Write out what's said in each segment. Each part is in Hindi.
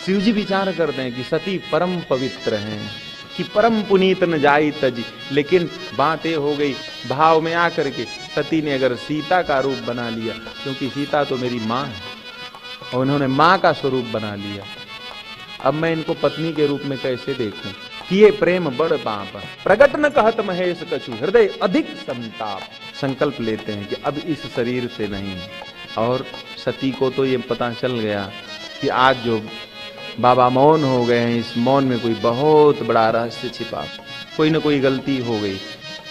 शिव जी विचार करते हैं कि सती परम पवित्र हैं, कि परम पुनीत न जाई तजी। लेकिन बात ये हो गई, भाव में आकर के सती ने अगर सीता का रूप बना लिया, क्योंकि सीता तो मेरी माँ है और उन्होंने माँ का स्वरूप बना लिया, अब मैं इनको पत्नी के रूप में कैसे देखूं? किए प्रेम बड़ पाप, प्रगट न कहत महेश कछु, हृदय अधिक संताप। संकल्प लेते हैं कि अब इस शरीर से नहीं। और सती को तो ये पता चल गया कि आज जो बाबा मौन हो गए हैं, इस मौन में कोई बहुत बड़ा रहस्य छिपा, कोई ना कोई गलती हो गई।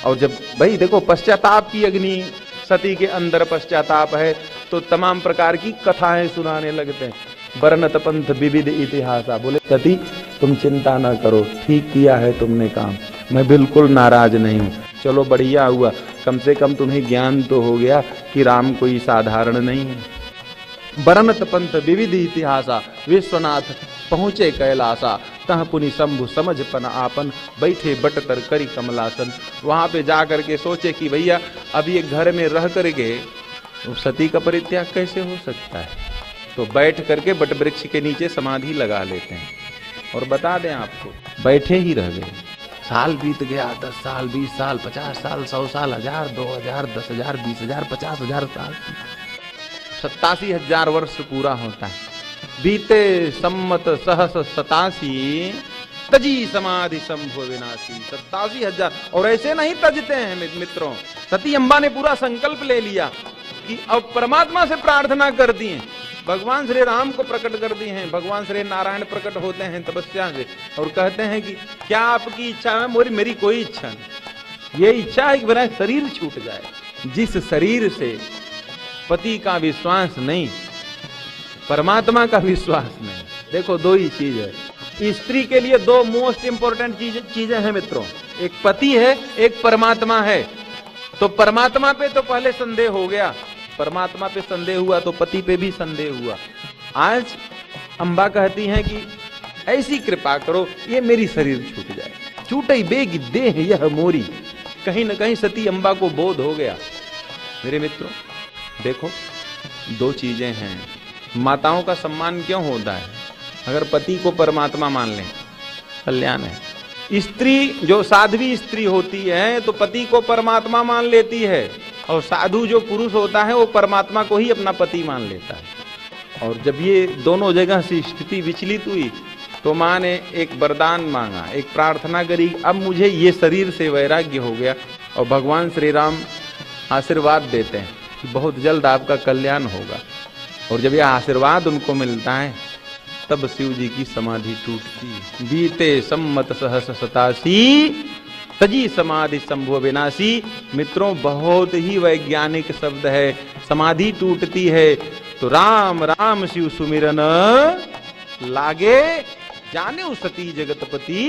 और जब भाई देखो पश्चाताप की अग्नि सती के अंदर पश्चाताप है, तो तमाम प्रकार की कथाएं सुनाने लगते हैं। बरनत पंथ विविध इतिहासा, बोले सती तुम चिंता ना करो, ठीक किया है तुमने काम, मैं बिल्कुल नाराज नहीं हूँ। चलो बढ़िया हुआ, कम से कम तुम्हें ज्ञान तो हो गया कि राम कोई साधारण नहीं है। बरनत पंथ विविध इतिहासा, विश्वनाथ पहुँचे कैलासा, तह पुनि शंभु समझ पन आपन, बैठे बट तर करी कमलासन। वहां पे जाकर के सोचे कि भैया अब ये घर में रह करके सती का परित्याग कैसे हो सकता है, तो बैठ करके बट वृक्ष के नीचे समाधि लगा लेते हैं। और बता दें आपको, बैठे ही रह गए, साल बीत गया, 10 साल 20 साल 50 साल 100 साल 1000 2000 10,000 20,000 50,000 साल, 87,000 वर्ष पूरा होता है। बीते सम्मत सहस 87 तजी समाधि संभव विनाशी। 87,000। और ऐसे नहीं तजते हैं मित्रों, सती अम्बा ने पूरा संकल्प ले लिया कि अब परमात्मा से प्रार्थना कर दी है, भगवान श्री राम को प्रकट कर दी हैं, भगवान श्री नारायण प्रकट होते हैं तपस्या से और कहते हैं कि क्या आपकी इच्छा है? मेरी कोई इच्छा नहीं, ये इच्छा है कि मेरा शरीर छूट जाए। जिस शरीर से पति का विश्वास नहीं, परमात्मा का विश्वास नहीं। देखो दो ही चीज है स्त्री के लिए, दो मोस्ट इंपोर्टेंट चीजें हैं मित्रों, एक पति है, एक परमात्मा है। तो परमात्मा पे तो पहले संदेह हो गया, परमात्मा पे संदेह हुआ तो पति पे भी संदेह हुआ। आज अम्बा कहती हैं कि ऐसी कृपा करो ये मेरी शरीर छूट जाए, छूटे बेगी देह यह मोरी। कहीं न कहीं सती अम्बा को बोध हो गया। मेरे मित्रों देखो दो चीजें हैं, माताओं का सम्मान क्यों होता है? अगर पति को परमात्मा मान लें कल्याण है। स्त्री जो साध्वी स्त्री होती है तो पति को परमात्मा मान लेती है, और साधु जो पुरुष होता है वो परमात्मा को ही अपना पति मान लेता है। और जब ये दोनों जगह से स्थिति विचलित हुई तो माँ ने एक वरदान मांगा, एक प्रार्थना करी, अब मुझे ये शरीर से वैराग्य हो गया। और भगवान श्री राम आशीर्वाद देते हैं कि बहुत जल्द आपका कल्याण होगा। और जब यह आशीर्वाद उनको मिलता है तब शिव जी की समाधि टूटती। बीते सम्मत सहस 87 तजी समाधि संभव विनाशी। मित्रों बहुत ही वैज्ञानिक शब्द है। समाधि टूटती है तो राम राम शिव सुमिरन लागे, जाने सती जगतपति